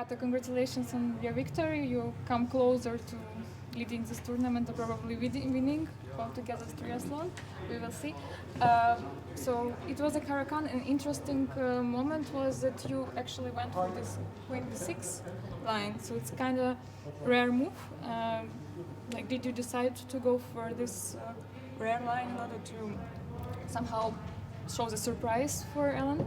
Gata, congratulations on your victory. You come closer to leading this tournament or probably winning altogether triathlon. We will see. So it was a Caracan. An interesting moment was that you actually went for this Queen 6 line. So it's kind of rare move. Like, did you decide to go for this rare line in order to somehow show the surprise for Ellen?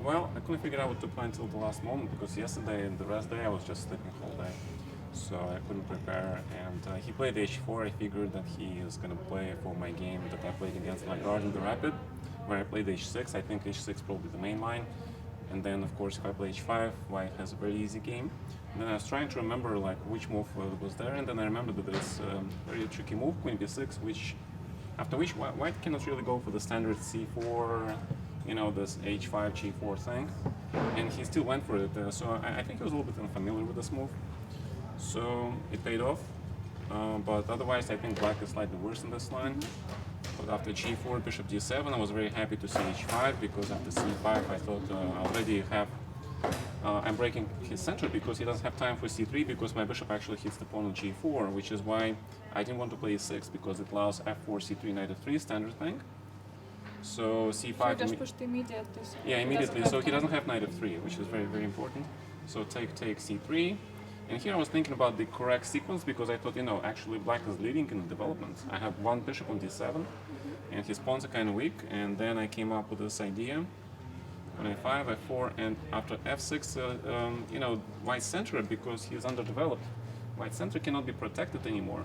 Well, I couldn't figure out what to play until the last moment because yesterday and the rest day I was just sleeping whole day, so I couldn't prepare. And he played h4. I figured that he is going to play for my game that I played against Lagarde in the Rapid, where I played h6. I think h6 probably the main line. And then, of course, if I play h5, White has a very easy game. And then I was trying to remember like which move was there, and then I remembered that there's a very tricky move, Queen b6, after which White cannot really go for the standard c4, you know, this h5, g4 thing, and he still went for it. So I think he was a little bit unfamiliar with this move. So it paid off, but otherwise I think Black is slightly worse in this line. But after g4, bishop d7, I was very happy to see h5, because after c5 I thought I already have, I'm breaking his center because he doesn't have time for c3, because my bishop actually hits the pawn on g4, which is why I didn't want to play e6, because it allows f4, c3, knight f3, standard thing. So c5. So you just pushed immediately. So yeah, immediately. So he doesn't have knight f3, which is very, very important. So take c3. And here I was thinking about the correct sequence, because I thought, you know, actually Black is leading in the development. I have one bishop on d7, and his pawns are kind of weak. And then I came up with this idea on a5, f4, and after f6, you know, White center, because he's underdeveloped. White center cannot be protected anymore.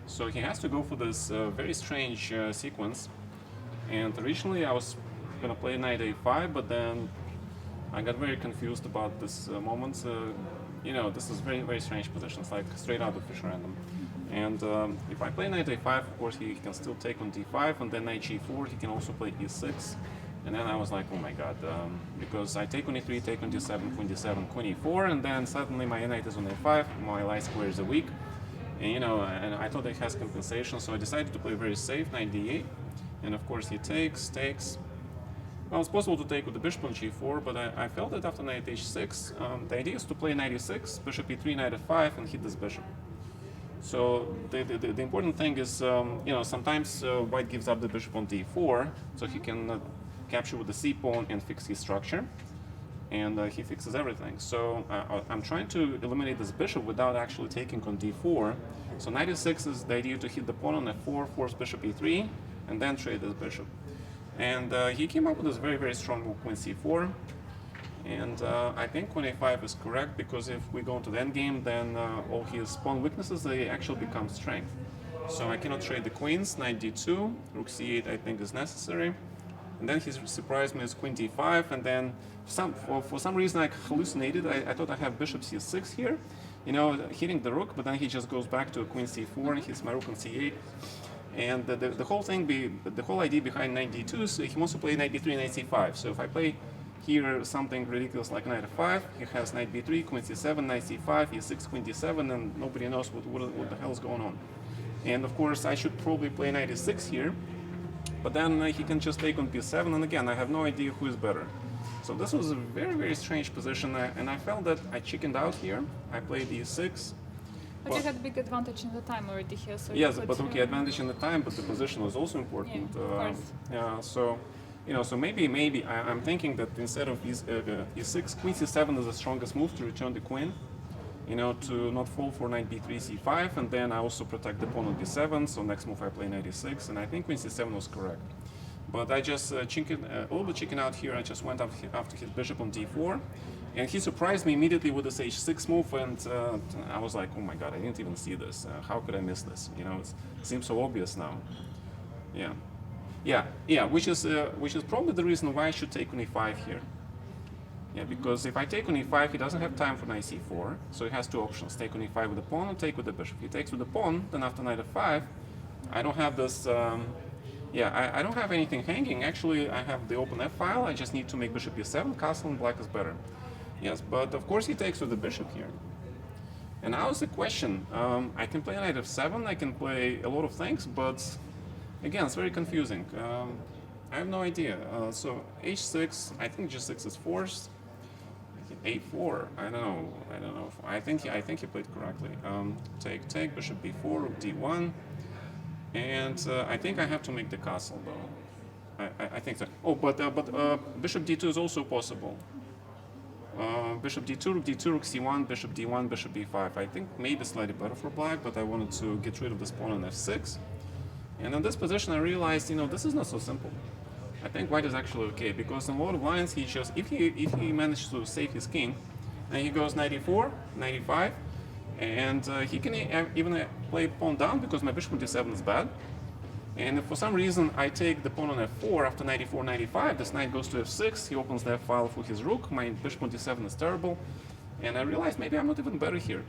So he has to go for this very strange sequence. And originally I was going to play knight a5, but then I got very confused about this moment. You know, this is very, very strange positions, like straight out of Fischer random. And if I play knight a5, of course he can still take on d5, and then knight g4, he can also play e6. And then I was like, oh my god, because I take on e3, take on d7, queen e4, and then suddenly my knight is on a5, my light square is weak. And you know, and I thought it has compensation, so I decided to play very safe, knight d8. And of course he takes. Well, it's possible to take with the bishop on g4, but I felt that after knight h6, the idea is to play knight e6, bishop e3, knight f5, and hit this bishop. So the important thing is, you know, sometimes White gives up the bishop on d4, so he can capture with the c pawn and fix his structure, and he fixes everything. So I'm trying to eliminate this bishop without actually taking on d4. So knight e6 is the idea to hit the pawn on f4, force bishop e3, and then trade this bishop. And he came up with this very, very strong move, queen c4. And I think queen a5 is correct, because if we go into the endgame, then all his pawn weaknesses, they actually become strength. So I cannot trade the queens. Knight d2, rook c8 I think is necessary. And then he surprised me with queen d5, and then for some reason I hallucinated. I thought I have bishop c6 here, you know, hitting the rook, but then he just goes back to a queen c4 and hits my rook on c8. And the whole thing, the whole idea behind knight d2 is he wants to play knight b3, knight c5. So if I play here something ridiculous like knight f5, he has knight b3, queen c7, knight c5, e6, queen d7, and nobody knows what the hell is going on. And of course I should probably play knight e6 here, but then he can just take on b7, and again I have no idea who is better. So this was a very, very strange position, and I felt that I chickened out here. I played e6. But you had big advantage in the time already here. So yes, but okay, advantage in the time, but the position was also important. Yeah, of course. Yeah, so, you know, so maybe I'm thinking that instead of e6, queen c7 is the strongest move to return the queen, you know, to not fall for knight b3, c5, and then I also protect the pawn on d7. So next move I play knight e6, and I think queen c7 was correct. But I just a little bit chicken out here. I just went after his bishop on d4. And he surprised me immediately with this h6 move, and I was like, oh my god, I didn't even see this. How could I miss this? You know, it seems so obvious now. Yeah, which is probably the reason why I should take on e5 here. Yeah, because if I take on e5, he doesn't have time for knight c4, so he has two options: take on e5 with the pawn, or take with the bishop. He takes with the pawn, then after knight f5, I don't have this. I don't have anything hanging. Actually, I have the open f file. I just need to make bishop e7, castle, and Black is better. Yes, but of course he takes with the bishop here. And now is the question. I can play knight f7, I can play a lot of things, but again, it's very confusing. I have no idea. So h6, I think g6 is forced. a4. I don't know. I think he played correctly. Take bishop b4, rook d1, and I think I have to make the castle though. I think so. Oh, but bishop d2 is also possible. Bishop d2, rook d2, rook c1, bishop d1, bishop b5. I think maybe slightly better for black, but I wanted to get rid of this pawn on f6. And in this position, I realized, this is not so simple. I think white is actually okay, because in a lot of lines, he just, if he managed to save his king, and he goes 94, 95, and he can even play pawn down, because my bishop on d7 is bad. And if for some reason I take the pawn on f4 after 94, 95, this knight goes to f6, he opens the f file for his rook, my bishop on d7 is terrible, and I realized maybe I'm not even better here.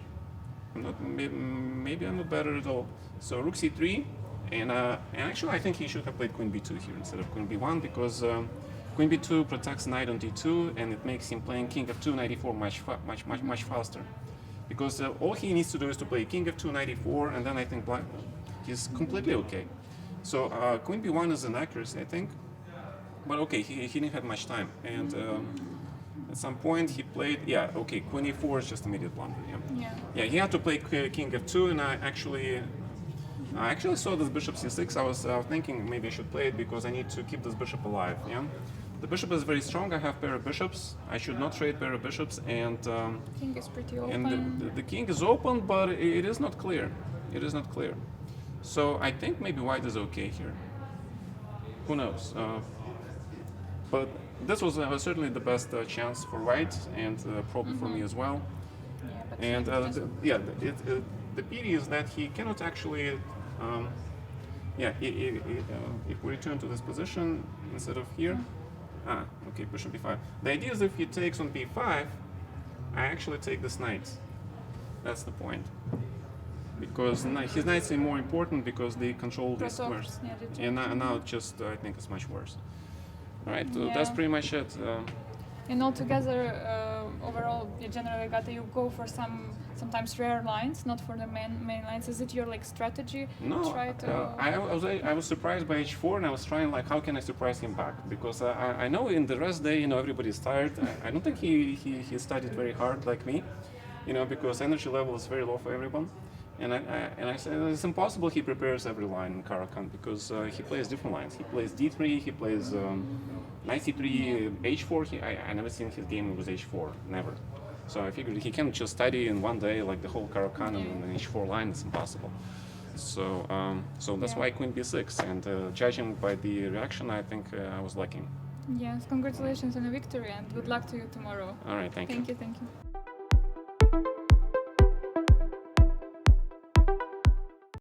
Maybe I'm not better at all. So rook c3, and actually I think he should have played queen b2 here instead of queen b1, because queen b2 protects knight on d2, and it makes him playing king f2, 94 much faster. Because all he needs to do is to play king f2, 94, and then I think black, he's completely okay. So queen b1 is an accuracy, I think, but okay, he didn't have much time, and at some point he played, queen e4 is just immediate blunder. Yeah, he had to play king f2, and I actually saw this bishop c6. I was thinking maybe I should play it because I need to keep this bishop alive. Yeah, the bishop is very strong. I have pair of bishops. I should not trade pair of bishops, and king is pretty open. And the king is open, but it is not clear. It is not clear. So I think maybe white is okay here. Who knows? But this was certainly the best chance for white, and probably for me as well. Yeah, but And the pity is that he cannot actually. If we return to this position instead of here, okay, bishop b5. The idea is if he takes on b5, I actually take this knight. That's the point. Because his knights are more important because they control the squares. And now just I think it's much worse. All right, so that's pretty much it. And altogether, overall, generally, Gata, you go for sometimes rare lines, not for the main lines. Is it your strategy? No, I was surprised by h4, and I was trying how can I surprise him back? Because I know in the rest day, everybody's tired. I don't think he studied very hard like me, because energy level is very low for everyone. And I said it's impossible he prepares every line in Karakan, because he plays different lines. He plays d3, he plays knight c3, h4. I never seen his game with h4, never. So I figured he can't just study in one day the whole Karakan and an h4 line. It's impossible. So that's why queen b6. And judging by the reaction, I think I was lucky. Yes, congratulations on a victory, and good luck to you tomorrow. All right, thank you. Thank you.